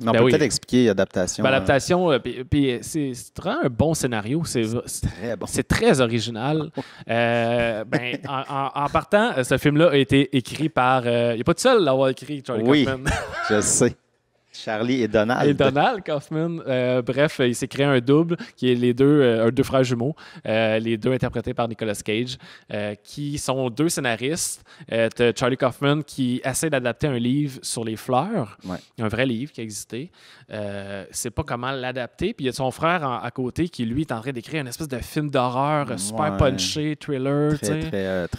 On Ben peut oui. peut-être expliquer adaptation. Ben, l'adaptation, puis c'est vraiment un bon scénario. Très bon. C'est très original. Ben, en partant, ce film-là a été écrit par. Il n'est pas tout seul à l'avoir écrit, Charlie Oui, Kaufman. je sais. Charlie et Donald. Et Donald Kaufman. Bref, il s'est créé un double qui est deux frères jumeaux, les deux interprétés par Nicolas Cage, qui sont deux scénaristes. T'as Charlie Kaufman qui essaie d'adapter un livre sur les fleurs, Ouais. un vrai livre qui existait. Sait pas comment l'adapter. Puis il y a son frère à côté qui, lui, est en train d'écrire une espèce de film d'horreur super Ouais. punché, thriller. Très, tu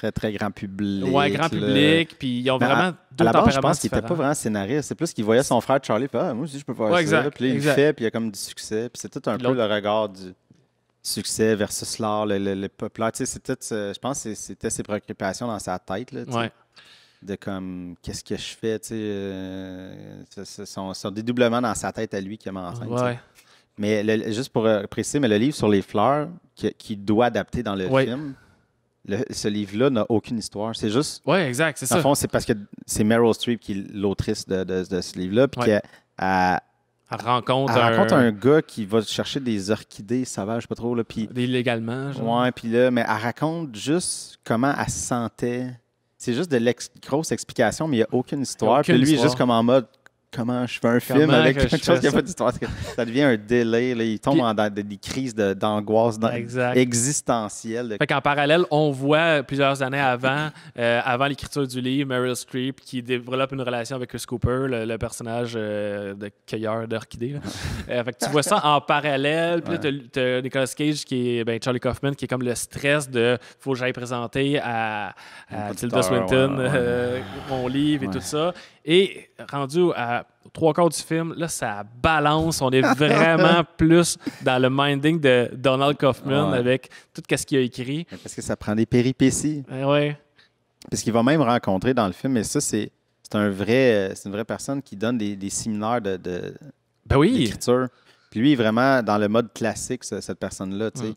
sais. très grand public. Ouais, grand là. public. Puis ils ont Mais vraiment deux à la base, je tempéraments pense qu'il n'était pas différents. vraiment scénariste. C'est plus qu'il voyait son frère Charlie. Fait, moi aussi, je peux faire Ouais, ça. exact, Puis là, il le exact. fait, puis il y a comme du succès. Puis c'est tout un Puis peu l'autre- le regard du succès versus l'art, le populaire. Tu sais, c'était, je pense que c'était ses préoccupations dans sa tête. Là, tu sais, Ouais. de comme, qu'est-ce que je fais? Tu sais, c'est son dédoublement dans sa tête à lui qui a mis en scène. tu sais. Ouais. Mais juste pour préciser, mais le livre sur les fleurs qu'il doit adapter dans le Ouais. film, ce livre-là n'a aucune histoire. C'est juste, Ouais, exact, c'est dans le ça. fond, c'est parce que c'est Meryl Streep qui est l'autrice de ce livre-là, puis Ouais. qu'elle Elle rencontre, elle rencontre un gars qui va chercher des orchidées sauvages, je sais pas trop, là, puis illégalement. Genre. ouais, puis là, mais elle raconte juste comment elle se sentait. C'est juste de grosse explication, mais il n'y a aucune histoire. aucune Puis lui, il est histoire. juste comme en mode comment je fais un film Comment avec que je quelque chose fais qui n'a ça? pas d'histoire. Ça devient un délai. Là. Il tombe Puis- dans des crises d'angoisse Exact. existentielle. Fait qu'en parallèle, on voit plusieurs années avant l'écriture du livre, Meryl Streep qui développe une relation avec Chris Cooper, le personnage de cueilleur d'orchidées. Là. Fait que tu vois ça en parallèle. Puis là, t'as Nicolas Cage qui est Charlie Kaufman qui est comme le stress de faut que j'aille présenter à Tilda Swinton mon livre et Ouais. tout ça. Et rendu à 3/4 du film, là, ça balance. On est vraiment plus dans le minding de Donald Kaufman Ouais. avec tout ce qu'il a écrit. Parce que ça prend des péripéties. Ouais. Parce qu'il va même rencontrer dans le film, et ça, c'est une vraie personne qui donne des séminaires Ben oui. d'écriture. Puis lui, il est vraiment dans le mode classique, cette personne-là, tu sais. Mm.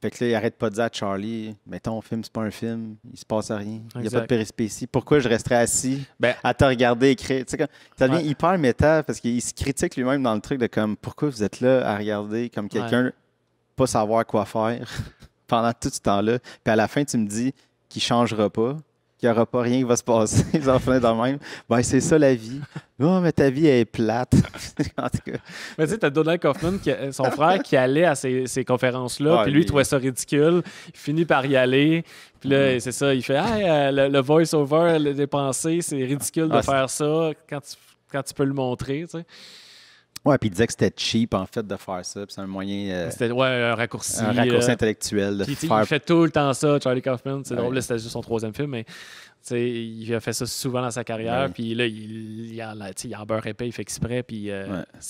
Fait que là, il arrête pas de dire à Charlie, mais ton film, c'est pas un film, il se passe rien, il n'y a Exact. pas de périspétie. Pourquoi je resterais assis Ben, à te regarder écrire? Tu sais, ça devient Ouais. hyper méta parce qu'il se critique lui-même dans le truc de comme, pourquoi vous êtes là à regarder comme quelqu'un pas savoir quoi faire pendant tout ce temps-là. Puis à la fin, tu me dis qu'il changera pas, qu'il n'y aura pas rien qui va se passer. Ils en font de même. Ben, c'est ça la vie. Oh, mais ta vie elle est plate. En tout cas. mais tu sais, t'as Donald Kaufman, son frère, qui allait à ces conférences-là, Ouais, puis lui, il lui- trouvait ça ridicule. Il finit par y aller. Puis là, c'est ça, il fait hey, le voice-over, les pensées, c'est ridicule de Ah, faire ça quand tu peux le montrer. Tu sais. Ouais, puis il disait que c'était cheap, en fait, de faire ça. Puis c'est un moyen, C'était un raccourci. un raccourci intellectuel de Puis, tu sais, faire. il fait tout le temps ça, Charlie Kaufman. C'est Ouais. drôle, là, c'était juste son 3e film, mais tu sais, il a fait ça souvent dans sa carrière. Ouais. Puis là, il en beurre épais, il fait exprès, puis Ouais.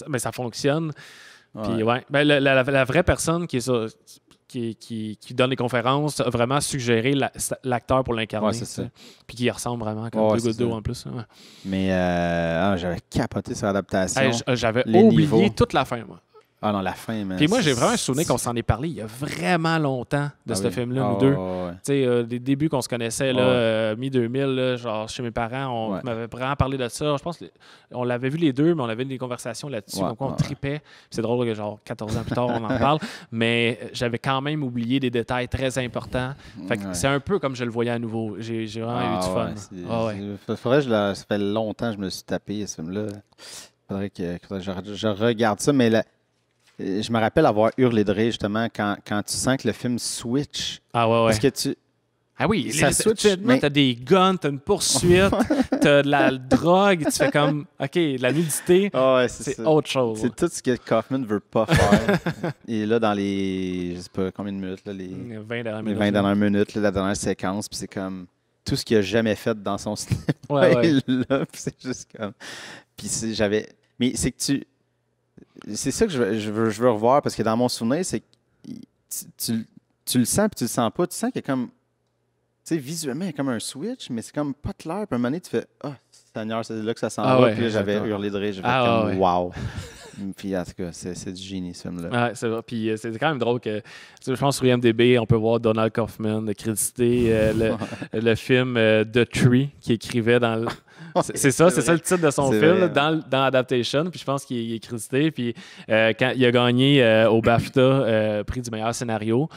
mais ça fonctionne. Puis Ouais. ouais, ben, la vraie personne qui est ça, qui donne les conférences a vraiment suggéré l'acteur pour l'incarner. Ouais, c'est tu sais. ça. Puis qui ressemble vraiment comme Ouais, deux c'est gouttes d'eau ça. en plus. Ouais. Mais j'avais capoté sur l'adaptation. Hey, j'avais les oublié niveaux. toute la fin, moi. Ah non, la fin, mais. Puis moi, j'ai vraiment un souvenir qu'on s'en est parlé il y a vraiment longtemps de ce film-là, nous deux. Ouais. Tu sais, des débuts qu'on se connaissait, là, Ouais. mi-2000, là, genre chez mes parents, on Ouais. m'avait vraiment parlé de ça. Je pense qu'on l'avait vu les deux, mais on avait des conversations là-dessus. Ouais, Donc, on ouais. tripait. Puis c'est drôle que, genre, 14 ans plus tard, on en parle. Mais j'avais quand même oublié des détails très importants. Fait que Ouais. c'est un peu comme je le voyais à nouveau. J'ai vraiment eu du fun. Ah ouais. Faudrait que ça fait longtemps que je me suis tapé ce film-là. Faudrait que je regarde ça, mais je me rappelle avoir hurlé de rire justement quand tu sens que le film switch. Ah ouais, ouais. Parce que tu. Ah oui, Ça switch, mais- t'as des guns, t'as une poursuite, t'as de la drogue, tu fais comme, OK, la nudité, Ah ouais, c'est ça. autre chose. C'est tout ce que Kaufman veut pas faire. Et là, dans les. Je sais pas combien de minutes, là, les 20 dernières les minutes. 20 dernières minutes, là, la dernière séquence, puis c'est comme tout ce qu'il a jamais fait dans son cinéma. Ouais, ouais. Là, puis c'est juste comme. Puis j'avais. Mais c'est que tu. C'est ça que je veux revoir parce que dans mon souvenir, c'est que tu le sens puis tu le sens pas. Tu sens qu'il y a comme. Tu sais, visuellement, il y a comme un switch, mais c'est comme pas clair. Puis à un moment donné, tu fais Ah, Seigneur, c'est là que ça s'en Ah va. ouais, Puis là, j'avais exactement. hurlé de rire. J'ai fait Ah comme ouais. Wow. Puis en tout cas, c'est du génie, ce film-là. Ouais, c'est vrai. Puis c'est quand même drôle que, tu sais, je pense sur IMDb, on peut voir Donald Kaufman créditer le film The Tree qu'il écrivait C'est ça le titre de son C'est film, vrai. là, dans Adaptation. Puis je pense qu'il est crédité. Puis quand il a gagné au BAFTA, prix du meilleur scénario,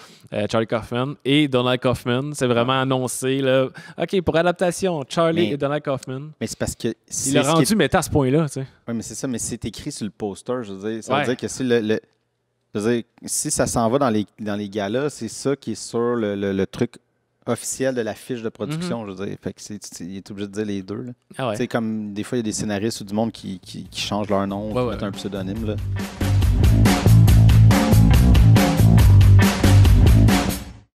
Charlie Kaufman et Donald Kaufman. C'est vraiment annoncé, là, OK, pour Adaptation, Charlie et Donald Kaufman. Mais c'est parce que... Il l'a rendu méta à ce point-là, tu sais. Oui, mais c'est ça, mais c'est écrit sur le poster, je veux dire. Ça veut dire que si je veux dire, si ça s'en va dans les galas, c'est ça qui est sur le truc officiel de la fiche de production, je veux dire. Fait que il est obligé de dire les deux. Là. Ah ouais. Tu sais, comme des fois, il y a des scénaristes ou du monde qui changent leur nom, qui mettent un pseudonyme. Là.